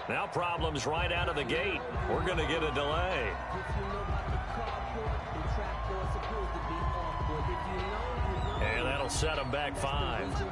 Now problems right out of the gate. We're going to get a delay. And that'll set them back 5.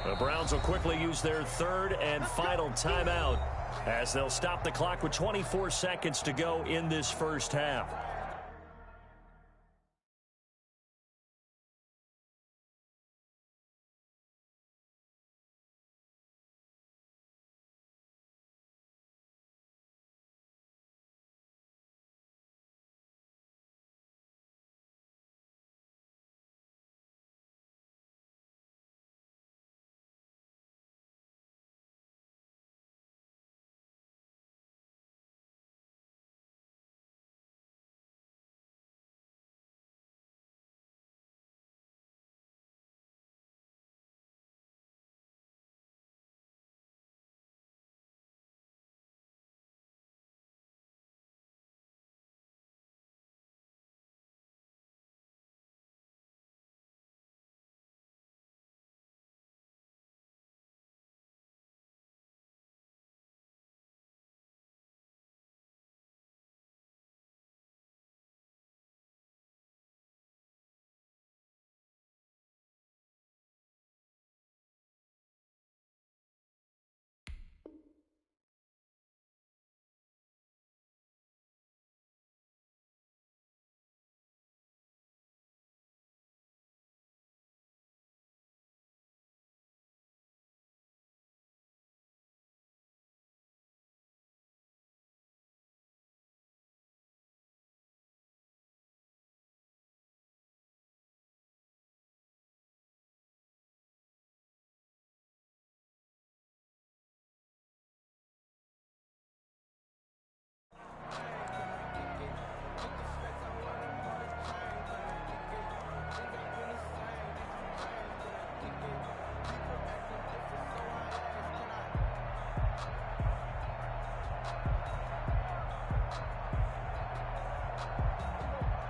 The Browns will quickly use their third and final timeout as they'll stop the clock with 24 seconds to go in this first half.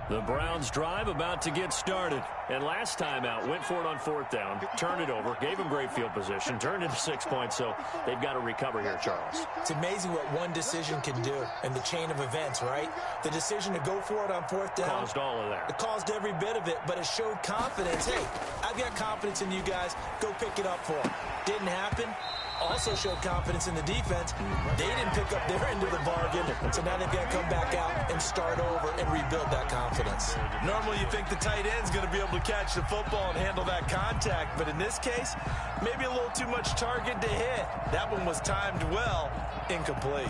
The Browns drive about to get started. And last time out, went for it on 4th down, turned it over, gave them great field position, turned into 6 points, so they've got to recover here, Charles. It's amazing what one decision can do in the chain of events, right? The decision to go for it on 4th down. Caused all of that. It caused every bit of it, but it showed confidence. Hey, I've got confidence in you guys. Go pick it up for them. Didn't happen. also showed confidence in the defense. They didn't pick up their end of the bargain, so now they've got to come back out and start over and rebuild that confidence. Normally you think the tight end's going to be able to catch the football and handle that contact, but in this case, maybe a little too much target to hit. That one was timed well, incomplete.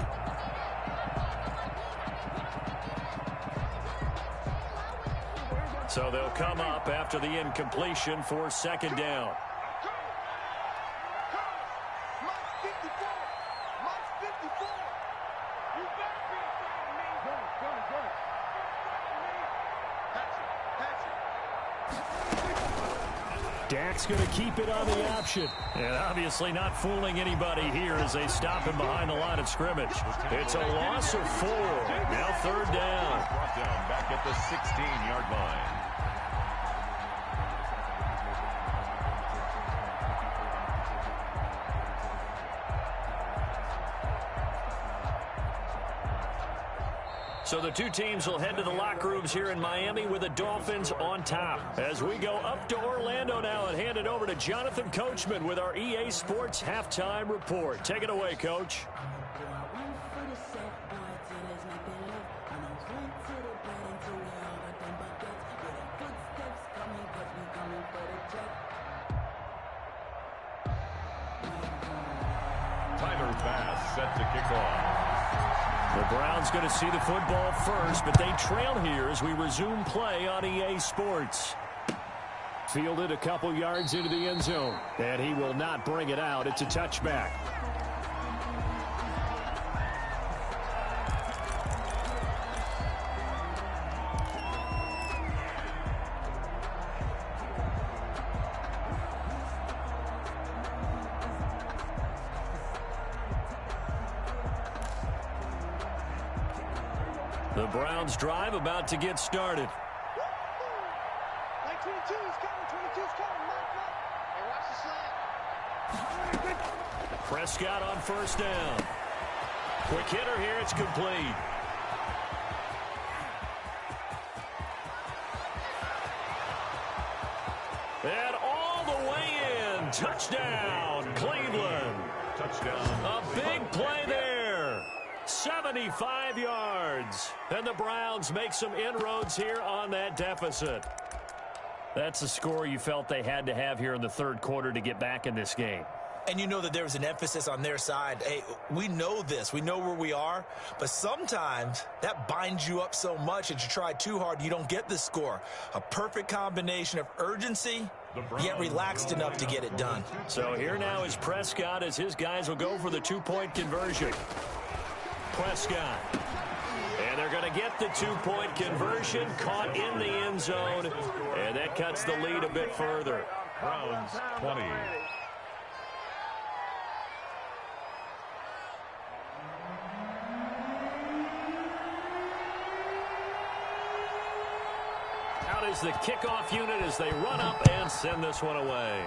So they'll come up after the incompletion for second down. Dak's going to keep it on the option. And obviously not fooling anybody here as they stop him behind the line of scrimmage. It's a loss of 4. Now third down. Back at the 16-yard line. So the two teams will head to the locker rooms here in Miami with the Dolphins on top. As we go up to Orlando now and hand it over to Jonathan Coachman with our EA Sports Halftime Report. Take it away, Coach. Tyler Bass set to kick off. The Browns going to see the football first, but they trail here as we resume play on EA Sports. Fielded a couple yards into the end zone, and he will not bring it out. It's a touchback. The Browns drive about to get started. 22 is coming, 22 is coming. Hey, watch the slant. Prescott on first down. Quick hitter here, it's complete. And all the way in. Touchdown, Cleveland. Touchdown. A big play there. 75 yards. And the Browns make some inroads here on that deficit. That's a score you felt they had to have here in the third quarter to get back in this game. And you know that there was an emphasis on their side. Hey, we know this. We know where we are. But sometimes that binds you up so much that you try too hard, you don't get the score. A perfect combination of urgency, yet relaxed enough to get it done. So here now is Prescott as his guys will go for the two-point conversion. Prescott. And they're going to get the two-point conversion, caught in the end zone, and that cuts the lead a bit further. Browns 20. Out is the kickoff unit as they run up and send this one away.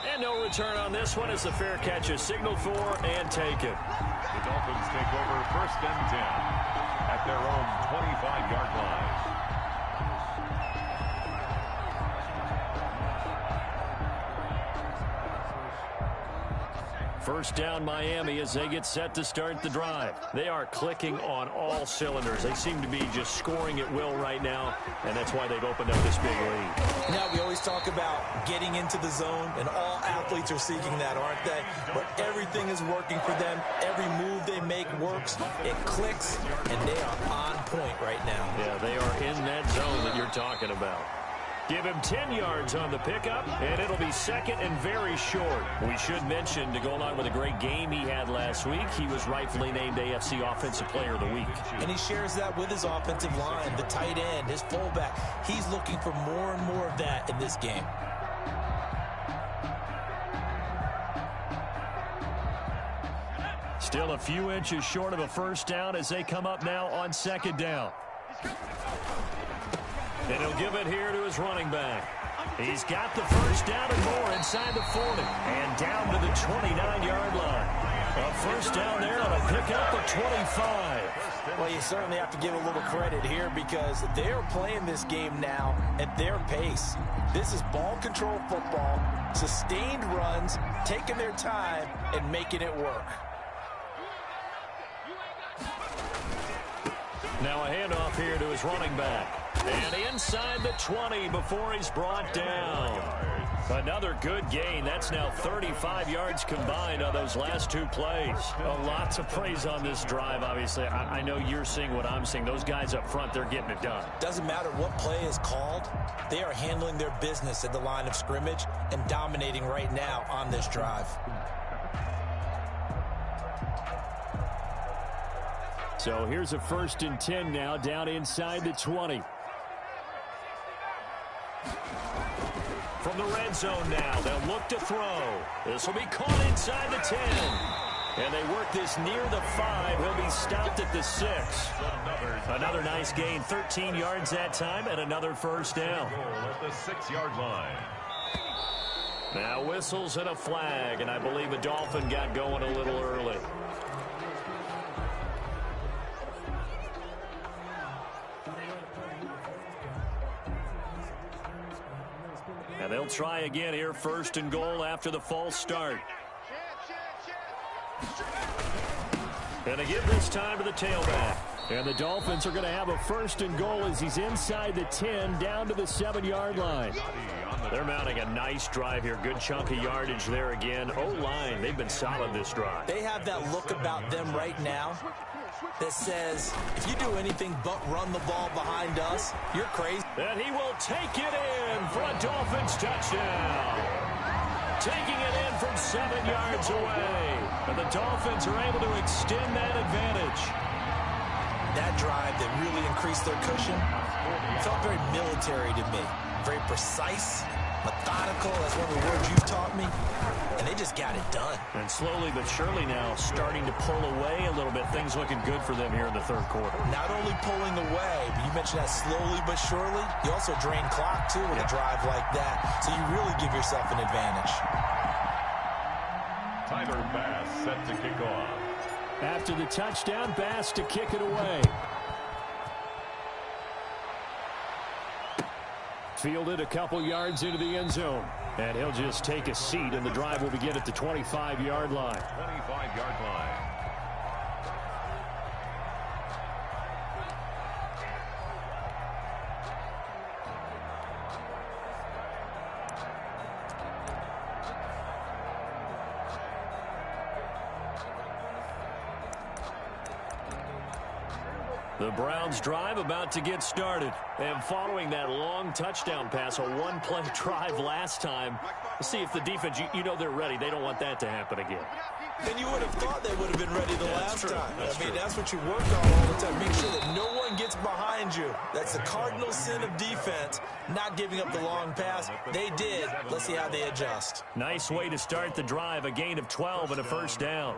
And no return on this one as the fair catch is signaled for and taken. The Dolphins take over first and 10 at their own 25-yard line. First down Miami as they get set to start the drive. They are clicking on all cylinders. They seem to be just scoring at will right now, and that's why they've opened up this big lead. Now, we always talk about getting into the zone, and all athletes are seeking that, aren't they? But everything is working for them. Every move they make works. It clicks, and they are on point right now. Yeah, they are in that zone that you're talking about. Give him 10 yards on the pickup, and it'll be second and very short. We should mention, to go along with a great game he had last week, he was rightfully named AFC Offensive Player of the Week. And he shares that with his offensive line, the tight end, his fullback. He's looking for more and more of that in this game. Still a few inches short of a first down as they come up now on second down. And he'll give it here to his running back. He's got the first down and more inside the 40. And down to the 29-yard line. A first down there on a pickup at 25. Well, you certainly have to give a little credit here because they're playing this game now at their pace. This is ball control football, sustained runs, taking their time, and making it work. Now a handoff here to his running back. And inside the 20 before he's brought down. Another good gain. That's now 35 yards combined on those last two plays. Lots of praise on this drive, obviously. I know you're seeing what I'm seeing. Those guys up front, they're getting it done. Doesn't matter what play is called. They are handling their business at the line of scrimmage and dominating right now on this drive. So here's a 1st and 10 now down inside the 20. From the red zone now, they'll look to throw. This will be caught inside the 10. And they work this near the 5. He'll be stopped at the 6. Another nice gain, 13 yards that time, and another first down. At the 6-yard line. Now whistles and a flag, and I believe a Dolphin got going a little early. And they'll try again here, 1st and goal after the false start. And they give this time to the tailback. And the Dolphins are going to have a 1st and goal as he's inside the 10 down to the 7-yard line. They're mounting a nice drive here. Good chunk of yardage there again. O-line, they've been solid this drive. They have that look about them right now that says, if you do anything but run the ball behind us, you're crazy. And he will take it in for a Dolphins touchdown. Taking it in from 7 yards away. And the Dolphins are able to extend that advantage. That drive that really increased their cushion felt very military to me. Very precise, methodical. That's one of the words you've taught me. And they just got it done. And slowly but surely now starting to pull away a little bit. Things looking good for them here in the 3rd quarter. Not only pulling away, but you mentioned that slowly but surely. You also drain clock, too, with a drive like that. So you really give yourself an advantage. Tyler Bass set to kick off. After the touchdown, Bass to kick it away. Fielded a couple yards into the end zone. And he'll just take a seat, and the drive will begin at the 25-yard line. 25-yard line. The Browns drive about to get started. And following that long touchdown pass, a one-play drive last time, let's see if the defense, you know they're ready. They don't want that to happen again. And you would have thought they would have been ready the last time. I mean, that's what you work on all the time. Make sure that no one gets behind you. That's the cardinal sin of defense, not giving up the long pass. They did. Let's see how they adjust. Nice way to start the drive. A gain of 12 and a first down.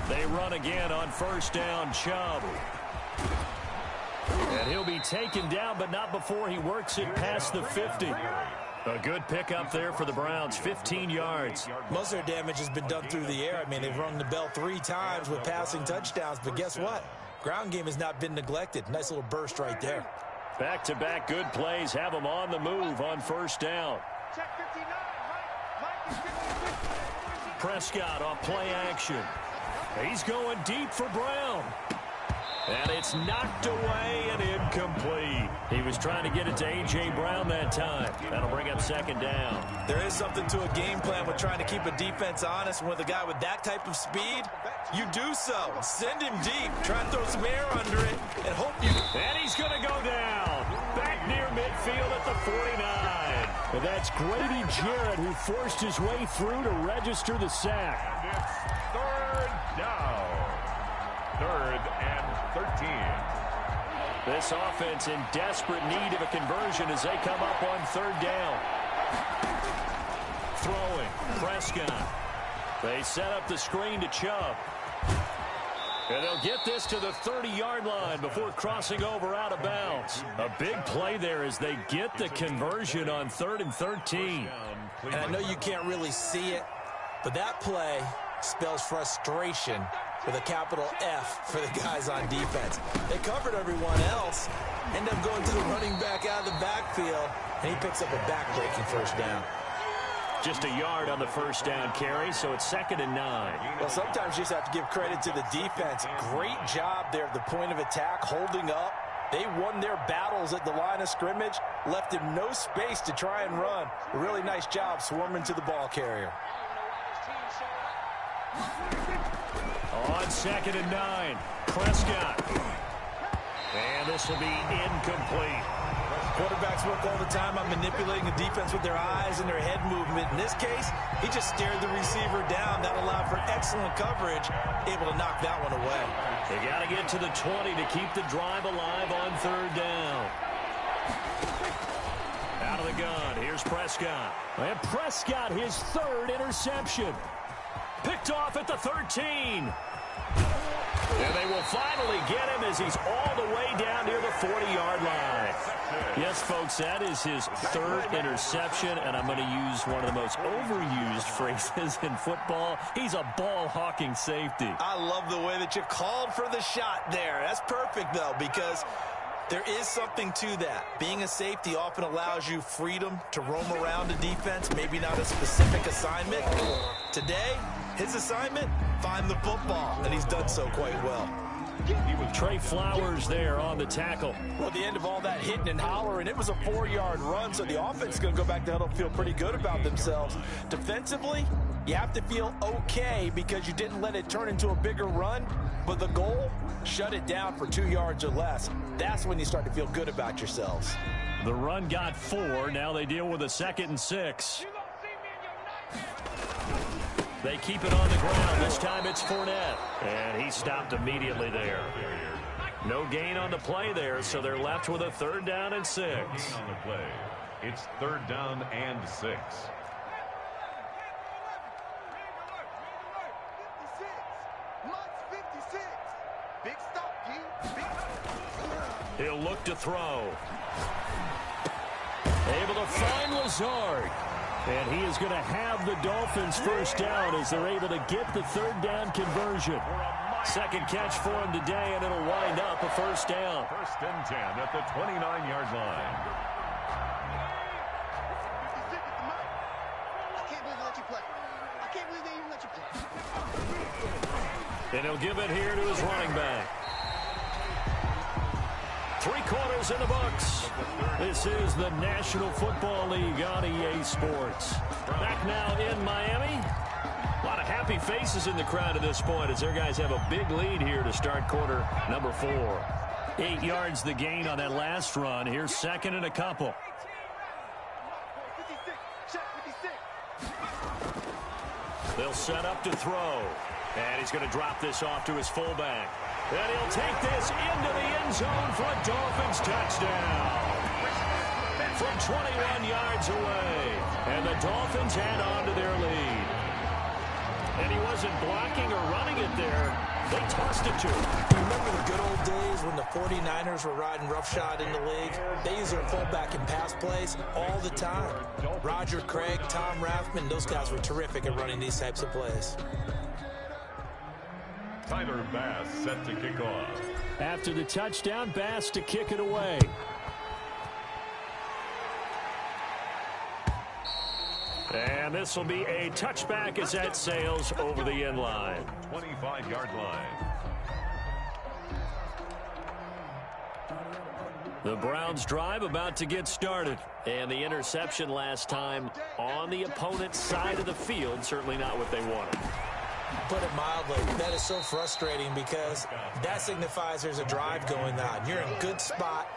They run again on first down, Chubb. And he'll be taken down, but not before he works it past the 50. A good pickup there for the Browns, 15 yards. Most of their damage has been done through the air. I mean, they've rung the bell 3 times with passing touchdowns, but guess what? Ground game has not been neglected. Nice little burst right there. Back-to-back good plays have them on the move on first down. Prescott off play action. He's going deep for Brown. And it's knocked away and incomplete. He was trying to get it to A.J. Brown that time. That'll bring up second down. There is something to a game plan with trying to keep a defense honest. And with a guy with that type of speed, you do so. Send him deep. Try and throw some air under it and hope you... And he's going to go down. Back near midfield at the 49. And that's Grady Jarrett who forced his way through to register the sack. And it's 3rd down. 3rd and 13. This offense in desperate need of a conversion as they come up on third down. Throwing, Prescott. They set up the screen to Chubb. And they'll get this to the 30-yard line before crossing over out of bounds. A big play there as they get the conversion on 3rd and 13. And I know you can't really see it, but that play spells frustration with a capital F for the guys on defense. They covered everyone else, end up going to the running back out of the backfield, and he picks up a back-breaking first down. Just a yard on the first down carry, so it's 2nd and 9. Well, sometimes you just have to give credit to the defense. Great job there at the point of attack, holding up. They won their battles at the line of scrimmage, left him no space to try and run. A really nice job swarming to the ball carrier. On 2nd and 9, Prescott. And this will be incomplete. Quarterbacks work all the time on manipulating the defense with their eyes and their head movement. In this case, he just stared the receiver down. That allowed for excellent coverage, able to knock that one away. They got to get to the 20 to keep the drive alive on third down. Out of the gun, here's Prescott. And Prescott, his 3rd interception. Picked off at the 13. And they will finally get him as he's all the way down near the 40-yard line. Yes, folks, that is his 3rd interception, and I'm going to use one of the most overused phrases in football. He's a ball-hawking safety. I love the way that you called for the shot there. That's perfect, though, because there is something to that. Being a safety often allows you freedom to roam around the defense, maybe not a specific assignment. Today, his assignment, find the football, and he's done so quite well. Trey Flowers there on the tackle. Well, at the end of all that hitting and hollering, it was a 4-yard run, so the offense is going to go back to huddle, feel pretty good about themselves. Defensively, you have to feel okay because you didn't let it turn into a bigger run, but the goal, shut it down for 2 yards or less. That's when you start to feel good about yourselves. The run got 4. Now they deal with a 2nd and 6. They keep it on the ground. This time it's Fournette. And he stopped immediately there. No gain on the play there, so they're left with a 3rd down and 6. On the play, it's 3rd down and 6. Big stop, G. Big stop. He'll look to throw. Able to find Lazard. And he is going to have the Dolphins first down as they're able to get the 3rd down conversion. 2nd catch for him today, and it'll wind up a first down. 1st and 10 at the 29-yard line. I can't believe they let you play. I can't believe they even let you play. And he'll give it here to his running back. 3 quarters in the books. This is the National Football League on EA Sports. Back now in Miami. A lot of happy faces in the crowd at this point as their guys have a big lead here to start quarter number 4. 8 yards the gain on that last run. Here's 2nd and a couple. 56. Check 56. They'll set up to throw. And he's going to drop this off to his fullback. And he'll take this into the end zone for a Dolphins touchdown. From 21 yards away. And the Dolphins add on to their lead. And he wasn't blocking or running it there. They tossed it to him. Remember the good old days when the 49ers were riding roughshod in the league? They use their fullback in pass plays all the time. Roger Craig, Tom Rathman, those guys were terrific at running these types of plays. Tyler Bass set to kick off. After the touchdown, Bass to kick it away. And this will be a touchback as that sails over the end line. 25-yard line. The Browns drive about to get started. And the interception last time on the opponent's side of the field, certainly not what they wanted. Put it mildly, that is so frustrating because that signifies there's a drive going on. You're in a good spot,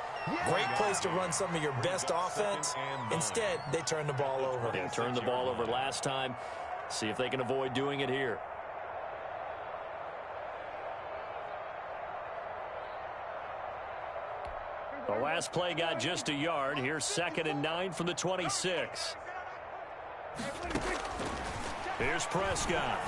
great place to run some of your best offense. Instead, they turn the ball over. They turned the ball over last time. See if they can avoid doing it here. The last play got just a yard. Here's 2nd and 9 from the 26. Here's Prescott.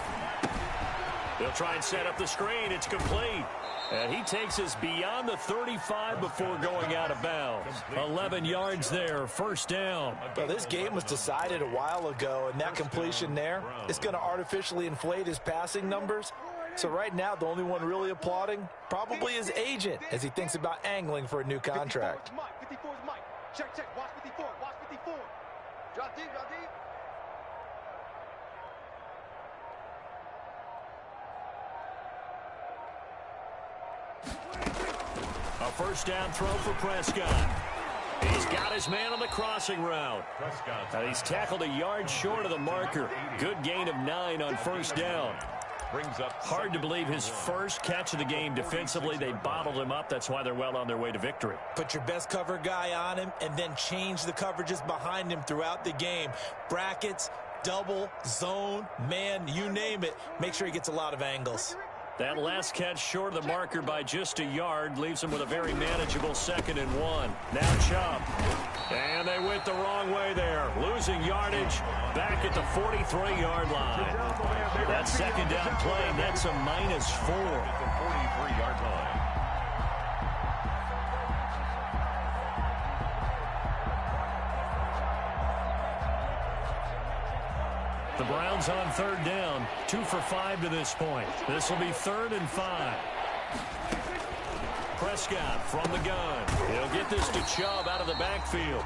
They'll try and set up the screen. It's complete. And he takes us beyond the 35 before going out of bounds. 11 yards there, 1st down. Well, this game was decided a while ago, and that completion there is going to artificially inflate his passing numbers. So right now, the only one really applauding probably his agent as he thinks about angling for a new contract. 54 is Mike. Check, check. Watch 54. Watch 54. Drop deep, drop deep. A 1st down throw for Prescott. He's got his man on the crossing route. And he's tackled a yard short of the marker. Good gain of 9 on 1st down. Hard to believe his first catch of the game defensively. They bottled him up. That's why they're well on their way to victory. Put your best cover guy on him and then change the coverages behind him throughout the game. Brackets, double, zone, man, you name it. Make sure he gets a lot of angles. That last catch short of the marker by just a yard leaves him with a very manageable 2nd and 1. Now Chubb. And they went the wrong way there. Losing yardage back at the 43-yard line. That 2nd down play, that's a -4. 43-yard line. The Browns on 3rd down, 2 for 5 to this point. This will be 3rd and 5. Prescott from the gun. He'll get this to Chubb out of the backfield.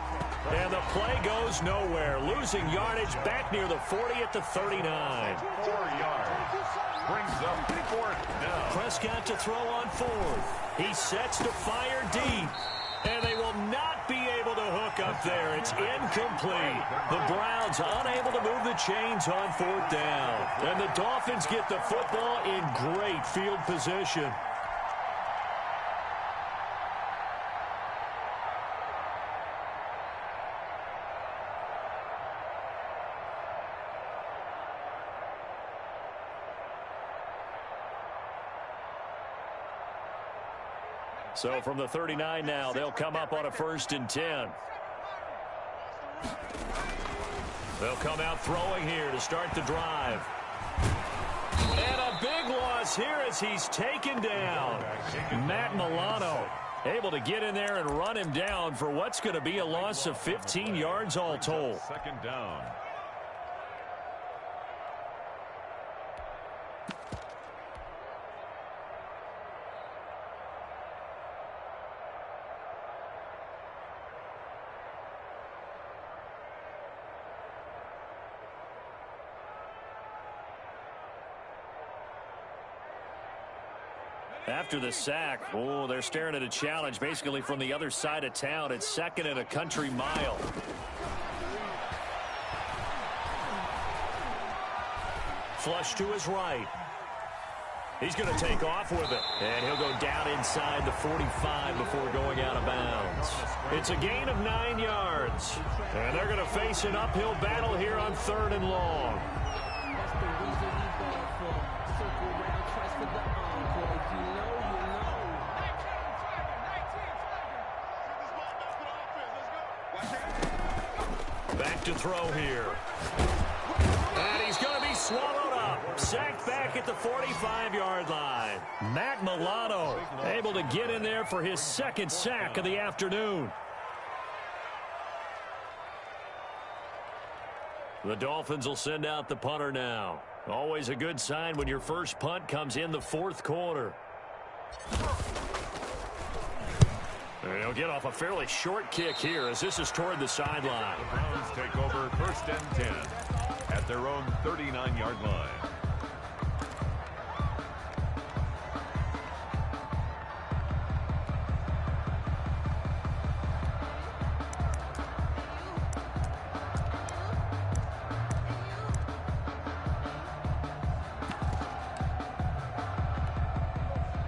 And the play goes nowhere. Losing yardage back near the 40 at the 39. 4 yards. Brings up 4th down. Prescott to throw on 4th. He sets to fire deep. And they will not be able to hook up there. It's incomplete. The Browns unable to move the chains on 4th down. And the Dolphins get the football in great field position. So from the 39 now, they'll come up on a 1st and 10. They'll come out throwing here to start the drive. And a big loss here as he's taken down. Matt Milano able to get in there and run him down for what's going to be a loss of 15 yards all told. 2nd down. After the sack, oh, they're staring at a challenge basically from the other side of town. It's 2nd and a country mile. Flush to his right. He's going to take off with it. And he'll go down inside the 45 before going out of bounds. It's a gain of 9 yards. And they're going to face an uphill battle here on 3rd and long. Back to throw here. And he's going to be swallowed up. Sacked back at the 45-yard line. Matt Milano able to get in there for his 2nd sack of the afternoon. The Dolphins will send out the punter now. Always a good sign when your first punt comes in the 4th quarter. They'll get off a fairly short kick here as this is toward the sideline. The Browns take over 1st and 10 at their own 39-yard line.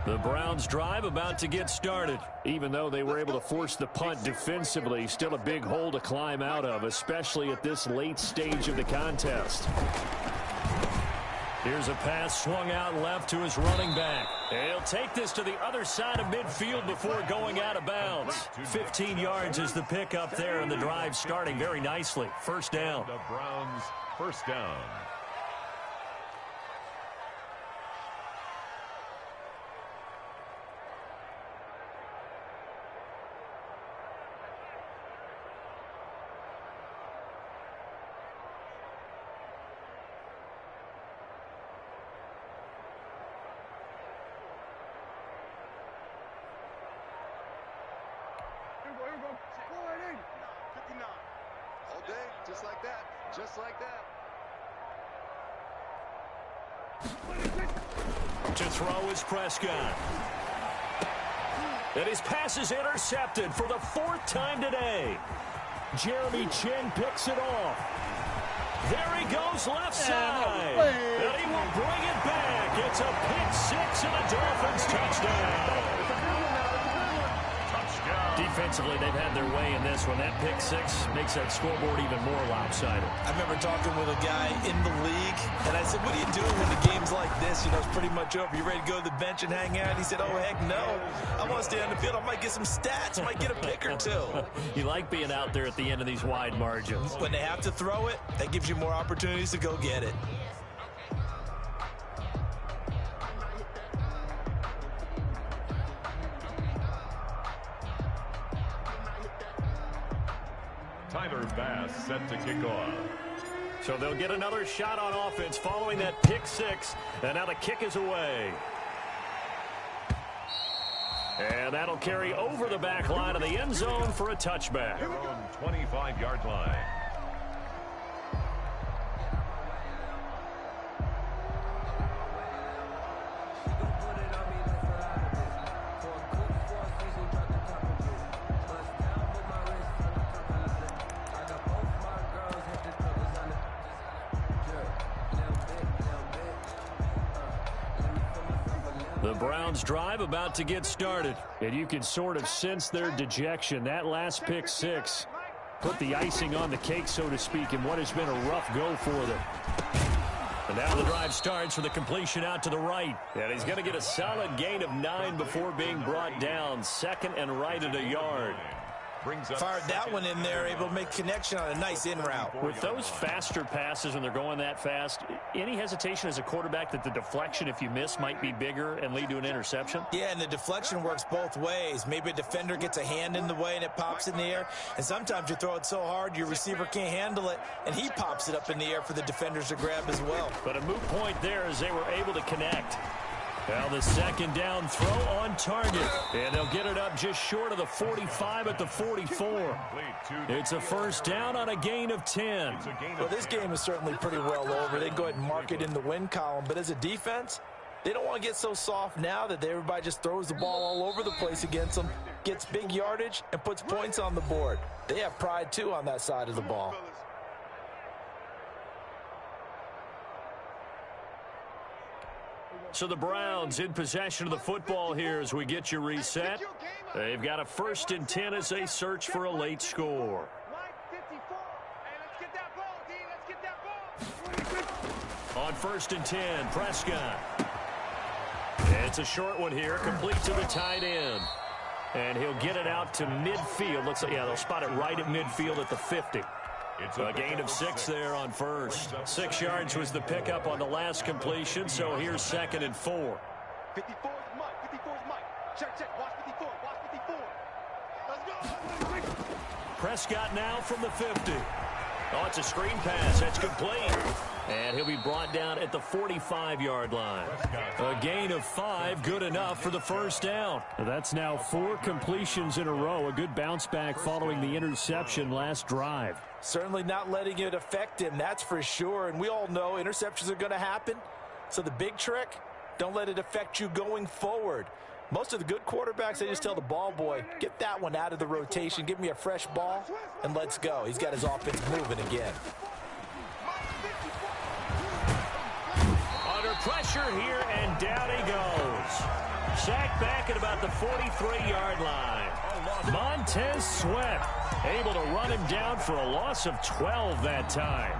The Browns drive about to get started. Even though they were able to force the punt defensively, still a big hole to climb out of, especially at this late stage of the contest. Here's a pass swung out left to his running back. He'll take this to the other side of midfield before going out of bounds. 15 yards is the pickup there, and the drive starting very nicely. First down. The Browns, first down. Just like that. Just like that. To throw is Prescott. And his pass is intercepted for the 4th time today. Jeremy Chin picks it off. There he goes left side. And he will bring it back. It's a pick 6 and a Dolphins touchdown. Defensively, they've had their way in this one. That pick 6 makes that scoreboard even more lopsided. I remember talking with a guy in the league, and I said, what are you doing when the game's like this? You know, it's pretty much over. You ready to go to the bench and hang out? He said, oh, heck no. I want to stay on the field. I might get some stats. I might get a pick or two. You like being out there at the end of these wide margins. When they have to throw it, that gives you more opportunities to go get it. Tyler Bass set to kick off. So they'll get another shot on offense following that pick 6. And now the kick is away. And that'll carry over the back line of the end zone for a touchback. Their own 25-yard line. The Browns drive about to get started, and you can sort of sense their dejection. That last pick 6 put the icing on the cake, so to speak, in what has been a rough go for them. And now the drive starts with a completion out to the right. And he's going to get a solid gain of 9 before being brought down. Second and right at a yard. Fired that one in there, able to make connection on a nice in route. With those faster passes when they're going that fast, any hesitation as a quarterback that the deflection, if you miss, might be bigger and lead to an interception? Yeah, and the deflection works both ways. Maybe a defender gets a hand in the way and it pops in the air. And sometimes you throw it so hard your receiver can't handle it, and he pops it up in the air for the defenders to grab as well. But a moot point there as they were able to connect. Now the second down throw on target. And they'll get it up just short of the 45 at the 44. It's a first down on a gain of 10. Well, this game is certainly pretty well over. They can go ahead and mark it in the win column. But as a defense, they don't want to get so soft now that everybody just throws the ball all over the place against them, gets big yardage, and puts points on the board. They have pride, too, on that side of the ball. So the Browns in possession of the football here as we get you reset. They've got a 1st and 10 as they search for a late score. On 1st and 10, Prescott. It's a short one here, complete to the tight end. And he'll get it out to midfield. Looks like, yeah, they'll spot it right at midfield at the 50. A gain of 6 there on first. 6 yards was the pickup on the last completion, so here's 2nd and 4. 54 is Mike. 54 is Mike. Check. Watch 54. Watch 54. Let's go. Prescott now from the 50. Oh, it's a screen pass. That's complete. And he'll be brought down at the 45-yard line. A gain of 5, good enough for the first down. That's now 4 completions in a row. A good bounce back following the interception last drive. Certainly not letting it affect him, that's for sure. And we all know interceptions are going to happen. So the big trick, don't let it affect you going forward. Most of the good quarterbacks, they just tell the ball boy, get that one out of the rotation, give me a fresh ball, and let's go. He's got his offense moving again. Under pressure here, and down he goes. Sacked back at about the 43-yard line. Montez Sweat able to run him down for a loss of 12 that time.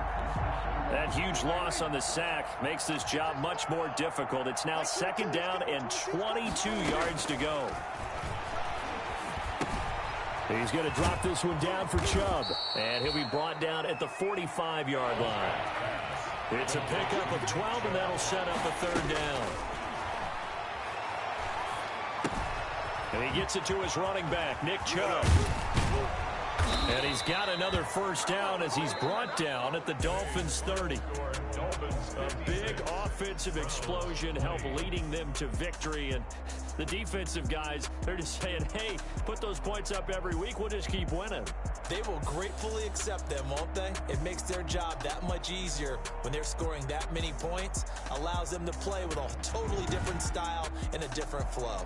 That huge loss on the sack makes this job much more difficult. It's now 2nd down and 22 yards to go. He's going to drop this one down for Chubb. And he'll be brought down at the 45-yard line. It's a pickup of 12, and that'll set up a 3rd down. And he gets it to his running back, Nick Chubb. And he's got another 1st down as he's brought down at the Dolphins' 30. A big offensive explosion helped leading them to victory. And the defensive guys, they're just saying, hey, put those points up every week. We'll just keep winning. They will gratefully accept them, won't they? It makes their job that much easier when they're scoring that many points. Allows them to play with a totally different style and a different flow.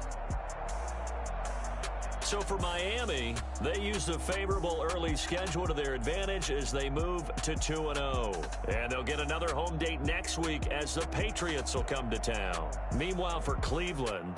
So for Miami, they used a favorable early schedule to their advantage as they move to 2-0. And they'll get another home date next week as the Patriots will come to town. Meanwhile, for Cleveland,